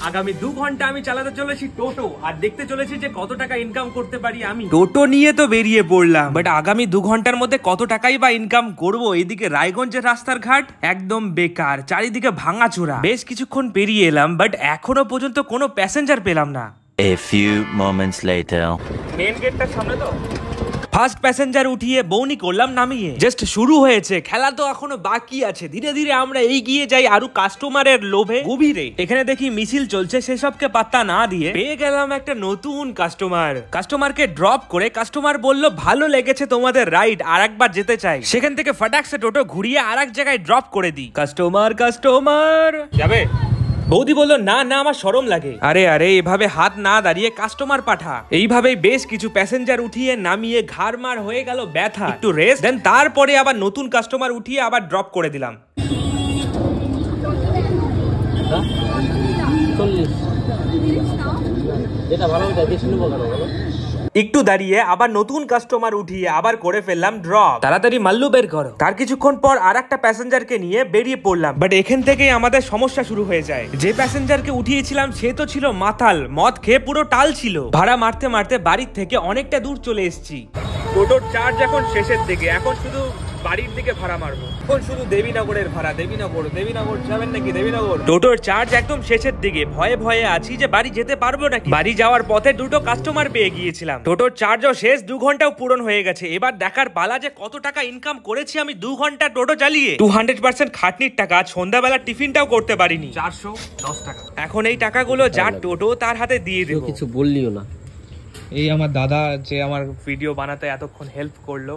আগামী 2 ঘন্টা আমি চালাতে চলেছি টোটো, আর দেখতে চলেছি যে কত টাকা ইনকাম করতে পারি আমি। টোটো নিয়ে তো বেরিয়ে পড়লাম, বাট আগামী 2 ঘন্টার মধ্যে কত টাকাই বা ইনকাম করব। এদিকে রায়গঞ্জের রাস্তার ঘাট একদম বেকার, চারিদিকে ভাঙাচোরা। বেশ কিছুক্ষণ পেরিয়ে এলাম, বাট এখনো পর্যন্ত কোনো প্যাসেঞ্জার পেলাম না। A few moments later. মেন গেটটার সামনে তো ফার্স্ট প্যাসেঞ্জার উঠিয়ে বৌনি করলাম নামিয়ে। জাস্ট শুরু হয়েছে, খেলা তো এখনো বাকি আছে। ধীরে ধীরে আমরা এগিয়ে যাই আরো কাস্টমারের লোভে গভীরে। এখানে দেখি মিছিল চলছে, সেসবকে পাত্তা না দিয়ে পেয়ে গেলাম একটা নতুন কাস্টমারকে ড্রপ করে কাস্টমার বলল ভালো লেগেছে তোমাদের রাইড, আর একবার যেতে চাই। সেখান থেকে ফটাকসে টোটো ঘুরিয়ে আর এক জায়গায় ড্রপ করে দিই। কাস্টমার যাবে। বৌদি বললো না না আমার শরম লাগে। আরে আরে এভাবে হাত না দাঁড়িয়ে কাস্টমার পাঠা। এইভাবেই বেশ কিছু প্যাসেঞ্জার উঠিয়ে নামিয়ে ঘাড় মার হয়ে গেল ব্যথা, একটু রেস্ট দেন, তারপরে আবার নতুন কাস্টমার উঠিয়ে আবার ড্রপ করে দিলাম। একটু দাঁড়িয়ে আবার নতুন কাস্টমার উঠিয়ে আবার করে ফেললাম ড্রপ। তাড়াতাড়ি মাল্লু বের করো। তার কিছুক্ষণ পর আর একটা প্যাসেঞ্জারকে নিয়ে বেরিয়ে পড়লাম, বাট এখান থেকেই আমাদের সমস্যা শুরু হয়ে যায়। যে প্যাসেঞ্জারকে উঠিয়েছিলাম সে তো ছিল মাতাল, মদ খেয়ে পুরো টাল ছিল। ভাড়া মারতে মারতে বাড়ির থেকে অনেকটা দূর চলে এসেছি। টোটোর চার্জ এখন শেষের দিকে, এখন শুধু বাড়ির দিকে ভাড়া মারবো। এখন শুধু দেবীনগরের ভাড়া। দেবীনগর যাবেন নাকি? দেবীনগর টোটোর চার্জ একদম শেষের দিকে। ভয়ে ভয়ে আছি যে বাড়ি যেতে পারবো নাকি। বাড়ি যাওয়ার পথে দুটো কাস্টমার পেয়ে গিয়েছিলাম। টোটোর চার্জও শেষ, 2 ঘন্টাও পূরণ হয়ে গেছে। এবার দেখার পালা যে কত টাকা ইনকাম করেছি আমি 2 ঘন্টা টোটো চালিয়ে। 200% খাটনির টাকা। সন্ধ্যাবেলা টিফিনটাও করতে পারিনি। 410 টাকা। এখন এই টাকাগুলো যার টোটো তার হাতে দিয়ে দেবো। কিছু বললিও না। এই আমার দাদা যে আমার ভিডিও বানাতে এতক্ষণ হেল্প করলো।